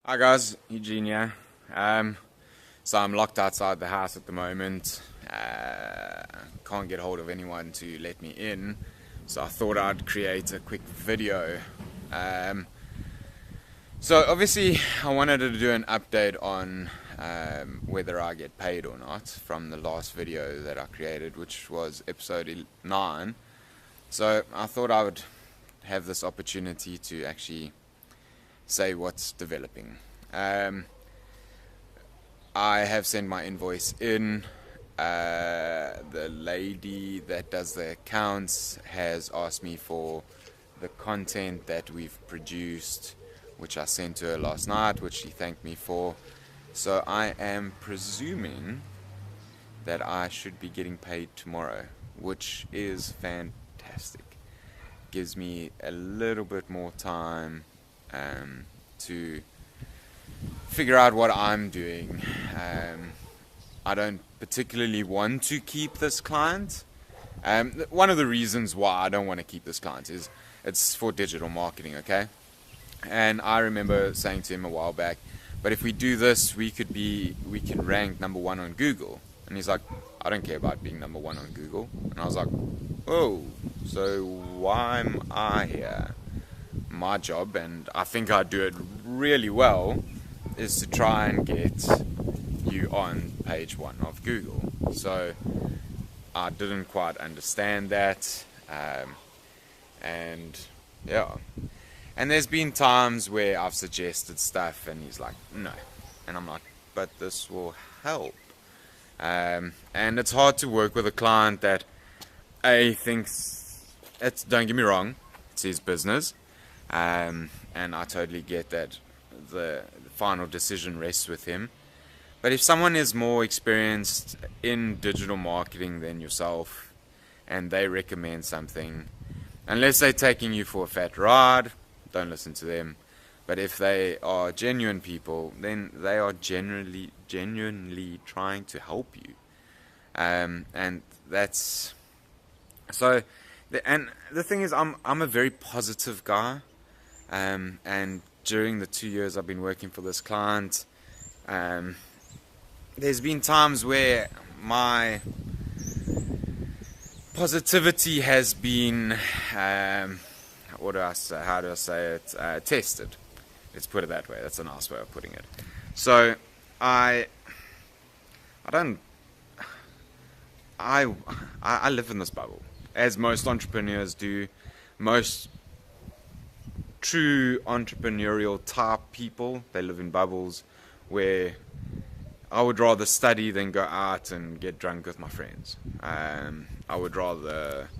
Hi guys, Eugene here. So I'm locked outside the house at the moment. Can't get hold of anyone to let me in. So I thought I'd create a quick video. So obviously I wanted to do an update on whether I get paid or not from the last video that I created, which was episode 9. So I thought I would have this opportunity to actually say what's developing. I have sent my invoice in. The lady that does the accounts has asked me for the content that we've produced, which I sent to her last night, which she thanked me for. So I am presuming that I should be getting paid tomorrow, which is fantastic. Gives me a little bit more time to figure out what I'm doing. I don't particularly want to keep this client. One of the reasons why I don't want to keep this client is it's for digital marketing, okay? And I remember saying to him a while back, but if we do this, we can rank #1 on Google. And he's like, I don't care about being #1 on Google. And I was like, oh, so why am I here? My job, and I think I do it really well, is to try and get you on page 1 of Google. So I didn't quite understand that, and yeah. And there's been times where I've suggested stuff and he's like, no. And I'm like, but this will help. And it's hard to work with a client that thinks, don't get me wrong, it's his business. And I totally get that the final decision rests with him. But if someone is more experienced in digital marketing than yourself and they recommend something, unless they're taking you for a fat ride, don't listen to them. But if they are genuine people, then they are genuinely trying to help you. And that's so. And the thing is, I'm a very positive guy. And during the 2 years I've been working for this client, there's been times where my positivity has been, how do I say it, tested. Let's put it that way. That's a nice way of putting it. So I live in this bubble, as most entrepreneurs do. Most true entrepreneurial type people, they live in bubbles where I would rather study than go out and get drunk with my friends. I would rather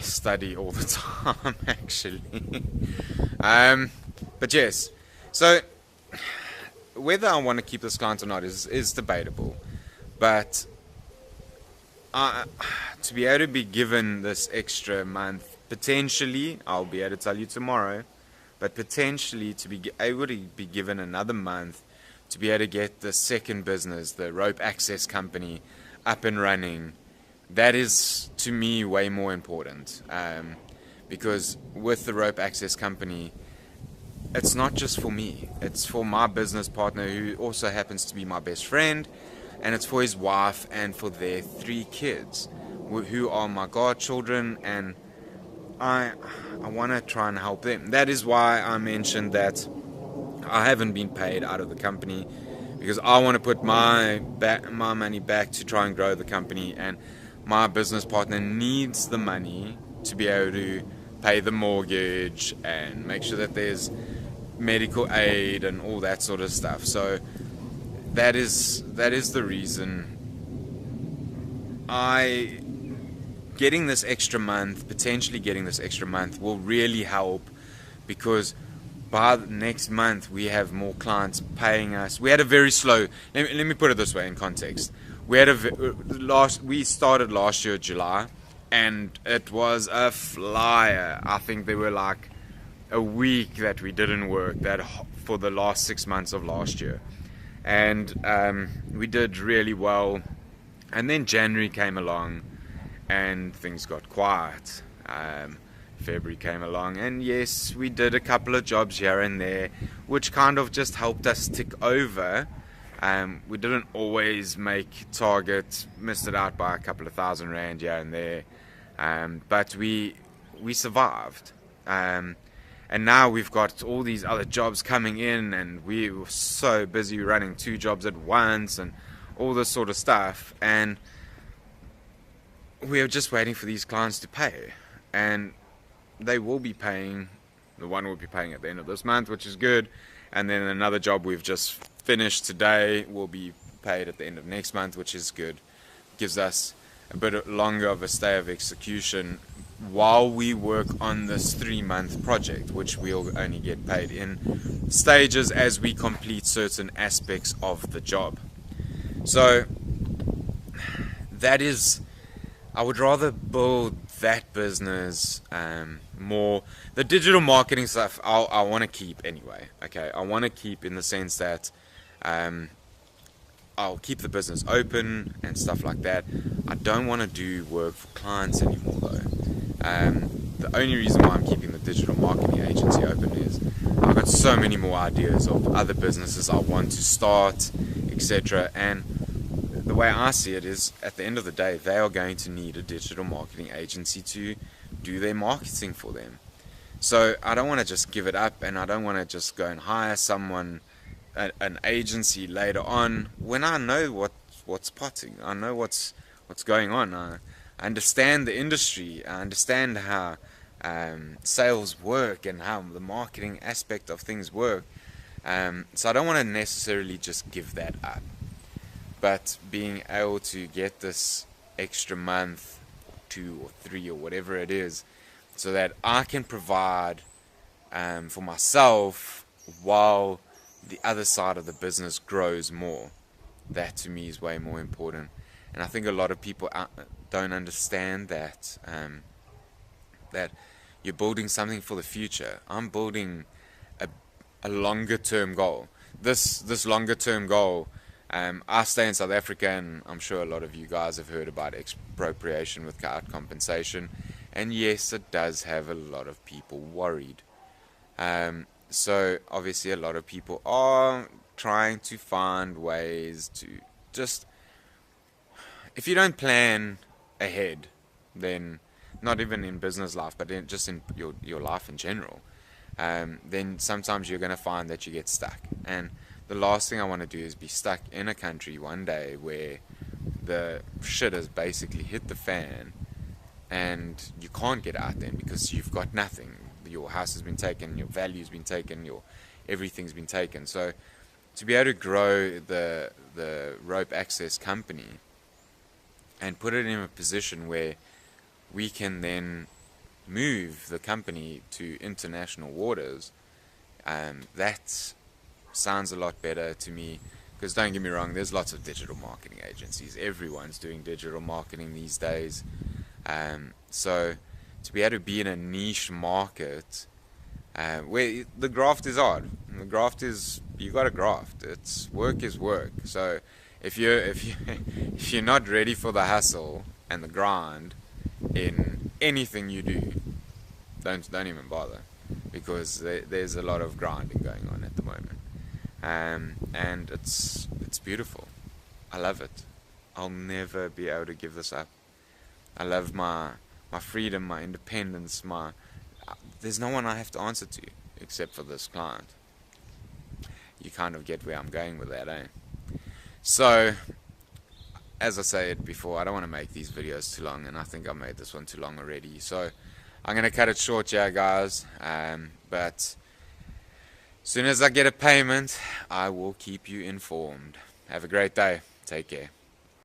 study all the time, actually. But yes, so whether I want to keep this client or not is debatable. But to be able to be given this extra month, potentially, I'll be able to tell you tomorrow, but potentially to be able to be given another month to be able to get the second business, the rope access company, up and running, that is to me way more important. Because with the rope access company, it's not just for me, it's for my business partner who also happens to be my best friend, and it's for his wife and for their 3 kids who are my godchildren, and I want to try and help them. That is why I mentioned that I haven't been paid out of the company, because I want to put my money back to try and grow the company, and my business partner needs the money to be able to pay the mortgage and make sure that there's medical aid and all that sort of stuff. So that is the reason getting this extra month, potentially getting this extra month, will really help, because by next month we have more clients paying us. We had a very slow, let me put it this way in context. We started last year July, and it was a flyer. I think there were like a week that we didn't work that for the last 6 months of last year, and we did really well. And then January came along and things got quiet. February came along, and yes, we did a couple of jobs here and there, which kind of just helped us tick over. We didn't always make target, missed it out by a couple of £1,000 here and there, but we survived. And now we've got all these other jobs coming in, and we were so busy running 2 jobs at once and all this sort of stuff, and we're just waiting for these clients to pay, and they will be paying. The one will be paying at the end of this month, which is good, and then another job we've just finished today will be paid at the end of next month, which is good. Gives us a bit longer of a stay of execution while we work on this 3-month project, which we'll only get paid in stages as we complete certain aspects of the job. So that is, I would rather build that business more. The digital marketing stuff I want to keep anyway. Okay, I want to keep in the sense that I'll keep the business open and stuff like that. I don't want to do work for clients anymore though. The only reason why I'm keeping the digital marketing agency open is I've got so many more ideas of other businesses I want to start, etc. And the way I see it is, at the end of the day, they are going to need a digital marketing agency to do their marketing for them. So I don't want to just give it up, and I don't want to just go and hire someone, an agency later on, when I know what's potting. I know what's going on. I understand the industry. I understand how sales work and how the marketing aspect of things work. So I don't want to necessarily just give that up. But being able to get this extra month, 2 or 3 or whatever it is, so that I can provide for myself while the other side of the business grows more. That to me is way more important. And I think a lot of people don't understand that that you're building something for the future. I'm building a longer term goal. This longer term goal, I stay in South Africa, and I'm sure a lot of you guys have heard about expropriation without compensation, and yes, it does have a lot of people worried. So obviously a lot of people are trying to find ways to just, if you don't plan ahead, then not even in business life, but just in your life in general, then sometimes you're going to find that you get stuck. And the last thing I want to do is be stuck in a country one day where the shit has basically hit the fan and you can't get out then because you've got nothing. Your house has been taken, your value's been taken, everything's been taken. So to be able to grow the rope access company and put it in a position where we can then move the company to international waters, that sounds a lot better to me. Because don't get me wrong, there's lots of digital marketing agencies. Everyone's doing digital marketing these days. So to be able to be in a niche market where the graft is hard. The graft is, you got to graft. It's work is work. So if you're not ready for the hustle and the grind in anything you do, don't even bother, because there's a lot of grinding going on at the moment. And it's beautiful. I love it. I'll never be able to give this up. I love my freedom, my independence, there's no one I have to answer to except for this client. You kind of get where I'm going with that, eh? So, as I said before, I don't want to make these videos too long, and I think I made this one too long already. So, I'm going to cut it short here, guys. But as soon as I get a payment, I will keep you informed. Have a great day. Take care.